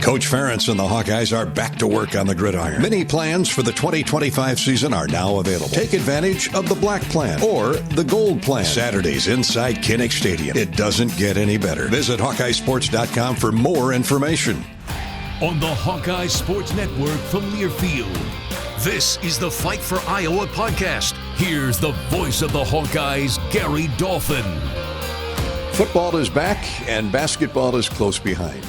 Coach Ferentz and the Hawkeyes are back to work on the gridiron. Many plans for the 2025 season are now available. Take advantage of the black plan or the gold plan. Saturdays inside Kinnick Stadium. It doesn't get any better. Visit HawkeyeSports.com for more information. On the Hawkeye Sports Network from Learfield, this is the Fight for Iowa podcast. Here's the voice of the Hawkeyes, Gary Dolphin. Football is back and basketball is close behind.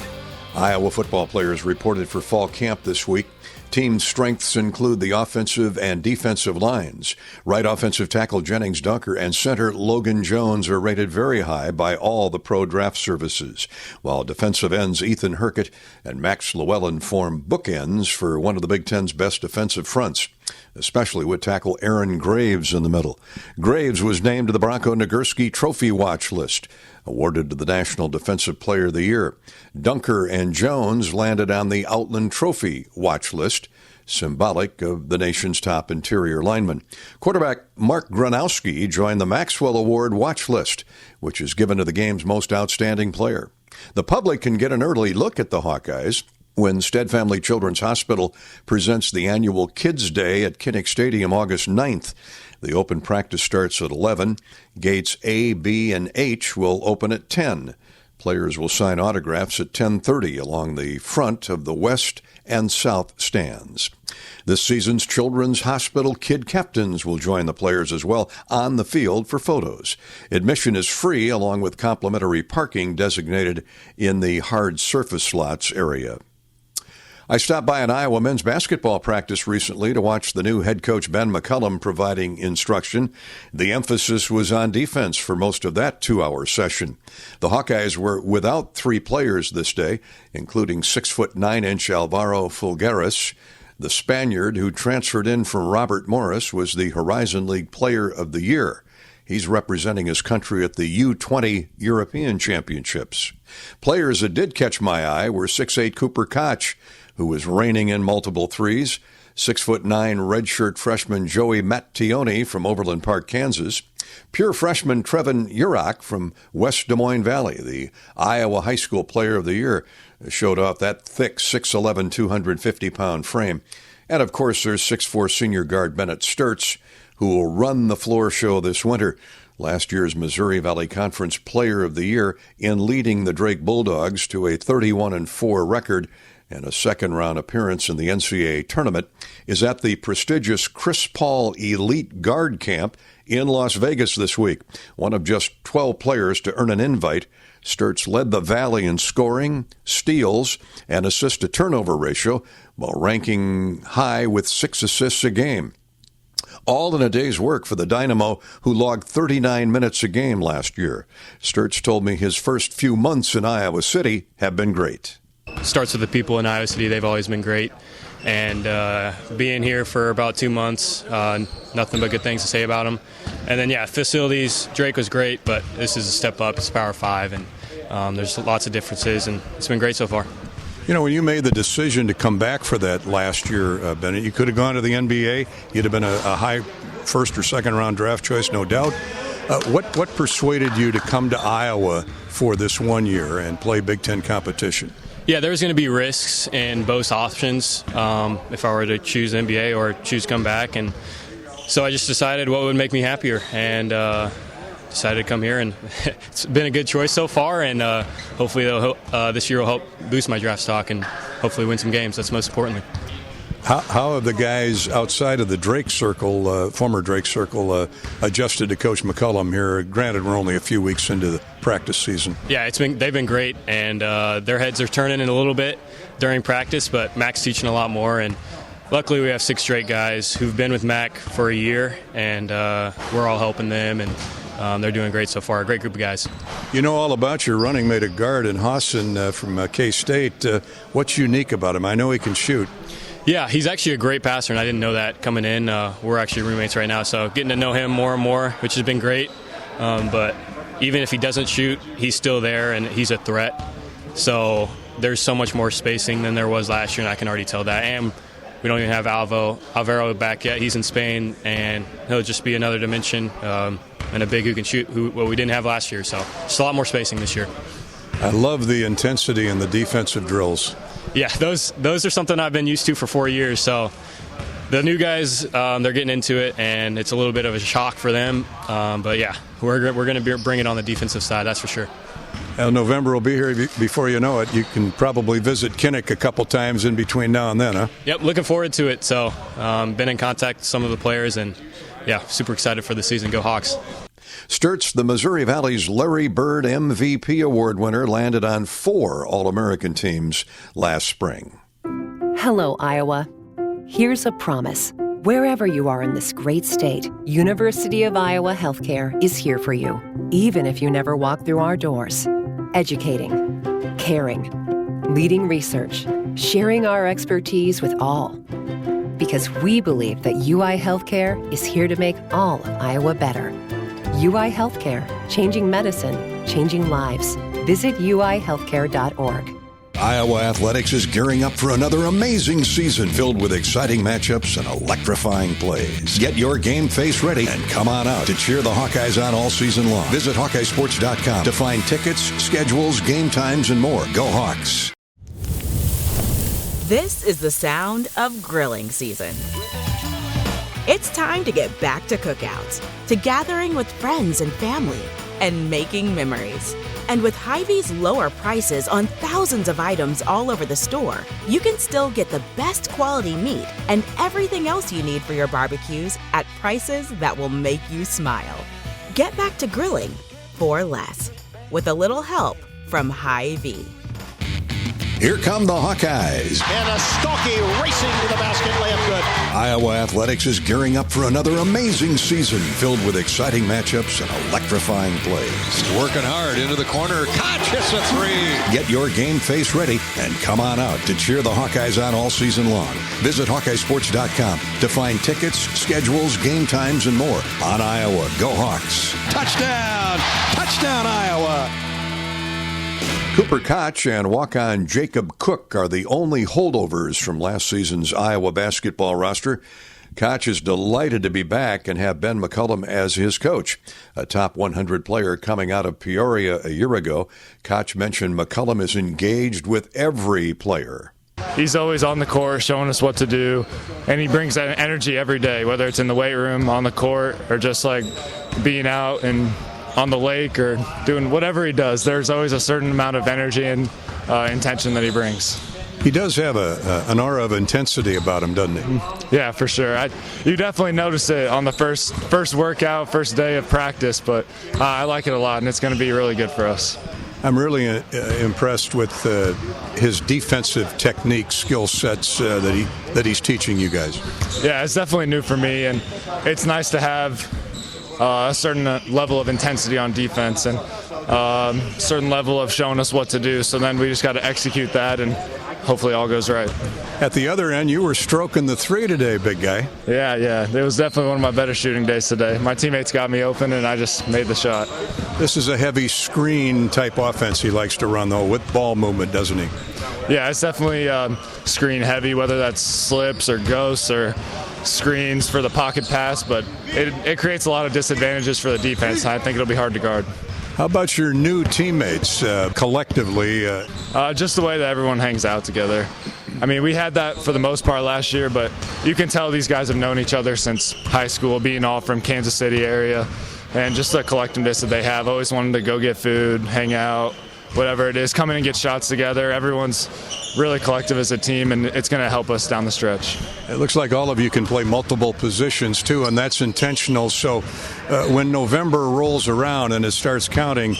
Iowa football players reported for fall camp this week. Team strengths include the offensive and defensive lines. Right offensive tackle Jennings Dunker and center Logan Jones are rated very high by all the pro draft services, while defensive ends Ethan Herkett and Max Llewellyn form bookends for one of the Big Ten's best defensive fronts, especially with tackle Aaron Graves in the middle. Graves was named to the Bronco Nagurski Trophy Watch list, awarded to the National Defensive Player of the Year. Dunker and Jones landed on the Outland Trophy Watch list, symbolic of the nation's top interior lineman. Quarterback Mark Gronowski joined the Maxwell Award watch list, which is given to the game's most outstanding player. The public can get an early look at the Hawkeyes when Stead Family Children's Hospital presents the annual Kids Day at Kinnick Stadium August 9th. The open practice starts at 11. Gates A, B, and H will open at 10. Players will sign autographs at 10:30 along the front of the west and south stands. This season's Children's Hospital Kid Captains will join the players as well on the field for photos. Admission is free along with complimentary parking designated in the hard surface slots area. I stopped by an Iowa men's basketball practice recently to watch the new head coach Ben McCollum providing instruction. The emphasis was on defense for most of that 2-hour session. The Hawkeyes were without 3 players this day, including 6'9" Alvaro Fulgares. The Spaniard who transferred in from Robert Morris was the Horizon League Player of the Year. He's representing his country at the U20 European Championships. Players that did catch my eye were 6'8" Cooper Koch, who was reining in multiple threes, 6'9" redshirt freshman Joey Mattioni from Overland Park, Kansas, pure freshman Trevin Urach from West Des Moines Valley, the Iowa High School Player of the Year, showed off that thick 6'11", 250-pound frame. And, of course, there's 6'4" senior guard Bennett Stirtz, who will run the floor show this winter. Last year's Missouri Valley Conference Player of the Year in leading the Drake Bulldogs to a 31-4 record and a second-round appearance in the NCAA tournament, is at the prestigious Chris Paul Elite Guard Camp in Las Vegas this week. One of just 12 players to earn an invite, Stirtz led the Valley in scoring, steals, and assist-to-turnover ratio, while ranking high with 6 assists a game. All in a day's work for the Dynamo, who logged 39 minutes a game last year. Stirtz told me his first few months in Iowa City have been great. Starts with the people in Iowa City. They've always been great. And being here for about 2 months, nothing but good things to say about them. And then, facilities, Drake was great, but this is a step up. It's Power 5, and there's lots of differences, and it's been great so far. You know, when you made the decision to come back for that last year, Bennett, you could have gone to the NBA. You'd have been a high first or second round draft choice, no doubt. What persuaded you to come to Iowa for this 1 year and play Big Ten competition? Yeah, there's going to be risks in both options if I were to choose NBA or choose come back. And so I just decided what would make me happier and decided to come here. And it's been a good choice so far. And hopefully this year will help boost my draft stock and hopefully win some games. That's most importantly. How have the guys outside of the Drake circle, former Drake circle, adjusted to Coach McCollum here? Granted, we're only a few weeks into the practice season. Yeah, they've been great, and their heads are turning in a little bit during practice, but Mac's teaching a lot more, and luckily we have 6 straight guys who've been with Mac for a year, and we're all helping them, and they're doing great so far. A great group of guys. You know all about your running mate at guard in Hassan from K-State. What's unique about him? I know he can shoot. Yeah, he's actually a great passer, and I didn't know that coming in. We're actually roommates right now, so getting to know him more and more, which has been great. But even if he doesn't shoot, he's still there, and he's a threat. So there's so much more spacing than there was last year, and I can already tell that. And we don't even have Alvaro back yet. He's in Spain, and he'll just be another dimension and a big who can shoot, what we didn't have last year. So just a lot more spacing this year. I love the intensity in the defensive drills. Yeah, those are something I've been used to for 4 years. So the new guys, they're getting into it, and it's a little bit of a shock for them. But yeah, we're going to bring it on the defensive side, that's for sure. November will be here before you know it. You can probably visit Kinnick a couple times in between now and then, huh? Yep, looking forward to it. So been in contact with some of the players, and yeah, super excited for the season. Go Hawks. Stirtz, the Missouri Valley's Larry Bird MVP award winner, landed on 4 All-American teams last spring. Hello, Iowa. Here's a promise. Wherever you are in this great state, University of Iowa Healthcare is here for you, even if you never walk through our doors. Educating, caring, leading research, sharing our expertise with all. Because we believe that UI Healthcare is here to make all of Iowa better. UI Healthcare, changing medicine, changing lives. Visit uihealthcare.org. Iowa Athletics is gearing up for another amazing season filled with exciting matchups and electrifying plays. Get your game face ready and come on out to cheer the Hawkeyes on all season long. Visit HawkeyeSports.com to find tickets, schedules, game times, and more. Go Hawks! This is the sound of grilling season. It's time to get back to cookouts, to gathering with friends and family, and making memories. And with Hy-Vee's lower prices on thousands of items all over the store, you can still get the best quality meat and everything else you need for your barbecues at prices that will make you smile. Get back to grilling for less, with a little help from Hy-Vee. Here come the Hawkeyes. And a Stockie racing to the basket, layup good. Iowa Athletics is gearing up for another amazing season filled with exciting matchups and electrifying plays. Working hard into the corner. Koch hits a 3. Get your game face ready and come on out to cheer the Hawkeyes on all season long. Visit HawkeyeSports.com to find tickets, schedules, game times, and more. On Iowa, go Hawks. Touchdown! Touchdown, Iowa! Cooper Koch and walk-on Jacob Cook are the only holdovers from last season's Iowa basketball roster. Koch is delighted to be back and have Ben McCollum as his coach. A top 100 player coming out of Peoria a year ago, Koch mentioned McCollum is engaged with every player. He's always on the court showing us what to do, and he brings that energy every day, whether it's in the weight room, on the court, or just like being out and on the lake or doing whatever he does. There's always a certain amount of energy and intention that he brings. He does have an aura of intensity about him, doesn't he? Yeah, for sure. You definitely notice it on the first workout, first day of practice, but I like it a lot, and it's going to be really good for us. I'm really impressed with his defensive technique, skill sets that he's teaching you guys. Yeah, it's definitely new for me, and it's nice to have a certain level of intensity on defense and a certain level of showing us what to do. So then we just got to execute that, and hopefully all goes right. At the other end, you were stroking the 3 today, big guy. Yeah. It was definitely one of my better shooting days today. My teammates got me open, and I just made the shot. This is a heavy screen-type offense he likes to run, though, with ball movement, doesn't he? Yeah, it's definitely screen-heavy, whether that's slips or ghosts or screens for the pocket pass, but it creates a lot of disadvantages for the defense. I think it'll be hard to guard. How about your new teammates collectively? Just the way that everyone hangs out together. I mean, we had that for the most part last year, but you can tell these guys have known each other since high school, being all from Kansas City area, and just the collectiveness that they have. Always wanting to go get food, hang out, whatever it is, come in and get shots together. Everyone's really collective as a team, and it's going to help us down the stretch. It looks like all of you can play multiple positions, too, and that's intentional. So when November rolls around and it starts counting,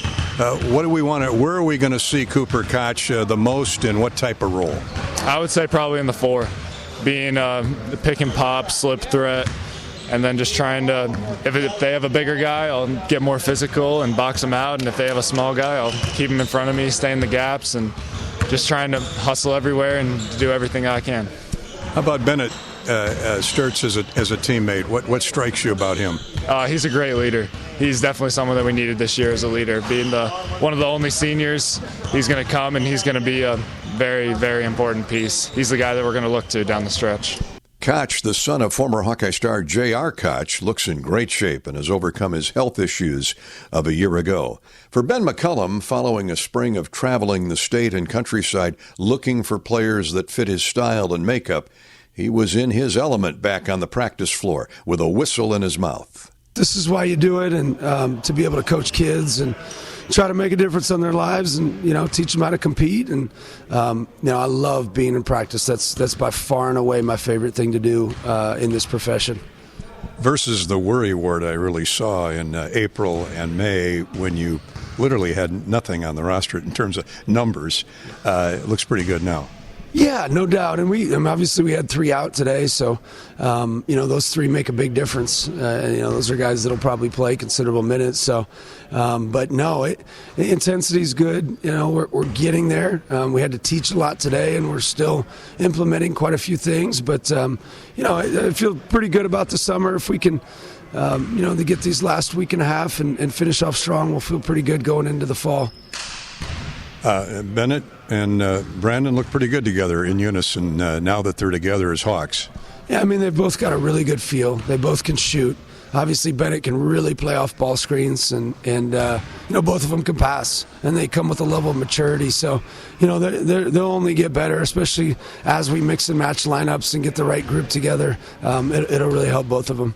what do we want to? Where are we going to see Cooper Koch the most, and what type of role? I would say probably in the 4, being the pick and pop, slip threat, and then just trying to, if they have a bigger guy, I'll get more physical and box them out, and if they have a small guy, I'll keep him in front of me, stay in the gaps, and just trying to hustle everywhere and do everything I can. How about Bennett Stirtz as a teammate? What strikes you about him? He's a great leader. He's definitely someone that we needed this year as a leader. Being one of the only seniors, he's going to come and he's going to be a very, very important piece. He's the guy that we're going to look to down the stretch. Koch, the son of former Hawkeye star J.R. Koch, looks in great shape and has overcome his health issues of a year ago. For Ben McCollum, following a spring of traveling the state and countryside looking for players that fit his style and makeup, he was in his element back on the practice floor with a whistle in his mouth. This is why you do it, and to be able to coach kids and try to make a difference in their lives and, teach them how to compete. And, I love being in practice. That's by far and away my favorite thing to do in this profession. Versus the worry ward I really saw in April and May when you literally had nothing on the roster in terms of numbers. It looks pretty good now. Yeah, no doubt. And obviously we had 3 out today, so those 3 make a big difference. Those are guys that'll probably play considerable minutes. So, but no, the intensity is good. We're getting there. We had to teach a lot today, and we're still implementing quite a few things. But I feel pretty good about the summer. If we can, to get these last week and a half and finish off strong, we'll feel pretty good going into the fall. Bennett and Brandon look pretty good together in unison now that they're together as Hawks. Yeah, they've both got a really good feel. They both can shoot. Obviously, Bennett can really play off ball screens, and both of them can pass, and they come with a level of maturity. So, they'll only get better, especially as we mix and match lineups and get the right group together. It'll really help both of them.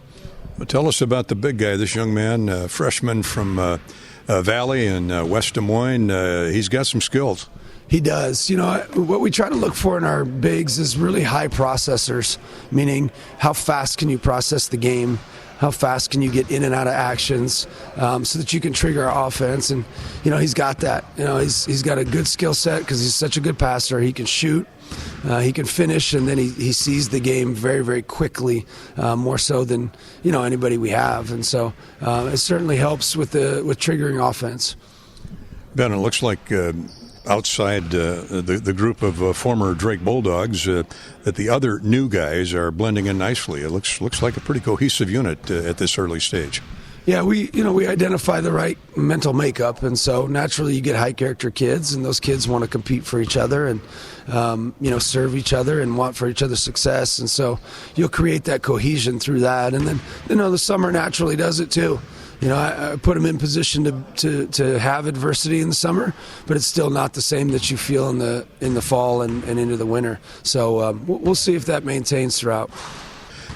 Well, tell us about the big guy, this young man, freshman from Valley in West Des Moines. He's got some skills. He does. What we try to look for in our bigs is really high processors, meaning how fast can you process the game, how fast can you get in and out of actions so that you can trigger our offense. And, he's got that. He's got a good skill set because he's such a good passer. He can shoot. He can finish, and then he sees the game very, very quickly, more so than anybody we have, and so it certainly helps with triggering offense. Ben, it looks like outside the group of former Drake Bulldogs that the other new guys are blending in nicely. It looks like a pretty cohesive unit at this early stage. Yeah, we identify the right mental makeup, and so naturally you get high character kids, and those kids want to compete for each other and serve each other and want for each other's success, and so you'll create that cohesion through that. And then the summer naturally does it too. I put them in position to have adversity in the summer, but it's still not the same that you feel in the fall and into the winter. So we'll see if that maintains throughout.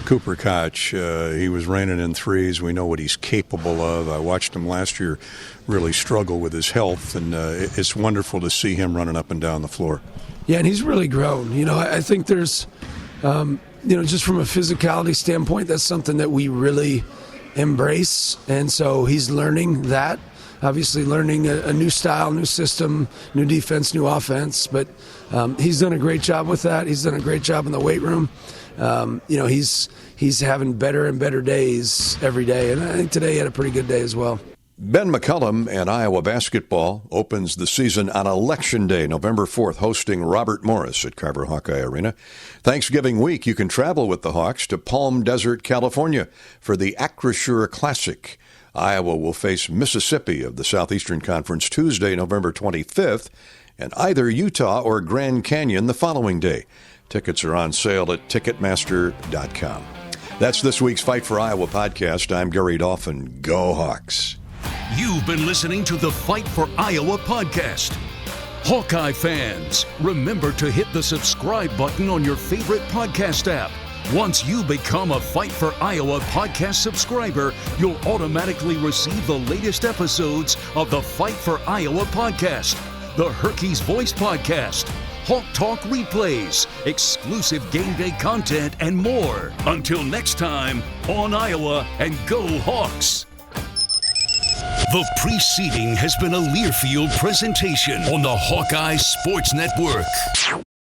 Cooper Koch, he was raining in threes. We know what he's capable of. I watched him last year really struggle with his health, and it's wonderful to see him running up and down the floor. Yeah, and he's really grown. I think there's, just from a physicality standpoint, that's something that we really embrace, and so he's learning that. Obviously learning a new style, new system, new defense, new offense, but he's done a great job with that. He's done a great job in the weight room. He's having better and better days every day, and I think today he had a pretty good day as well. Ben McCollum and Iowa basketball opens the season on Election Day, November 4th, hosting Robert Morris at Carver Hawkeye Arena. Thanksgiving week, you can travel with the Hawks to Palm Desert, California for the Acrisure Classic. Iowa will face Mississippi of the Southeastern Conference Tuesday, November 25th, and either Utah or Grand Canyon the following day. Tickets are on sale at Ticketmaster.com. That's this week's Fight for Iowa podcast. I'm Gary Dolphin. Go Hawks. You've been listening to the Fight for Iowa podcast. Hawkeye fans, remember to hit the subscribe button on your favorite podcast app. Once you become a Fight for Iowa podcast subscriber, you'll automatically receive the latest episodes of the Fight for Iowa podcast, the Hawkeyes Voice podcast, Hawk Talk replays, exclusive game day content, and more. Until next time, on Iowa, and go Hawks! The preceding has been a Learfield presentation on the Hawkeye Sports Network.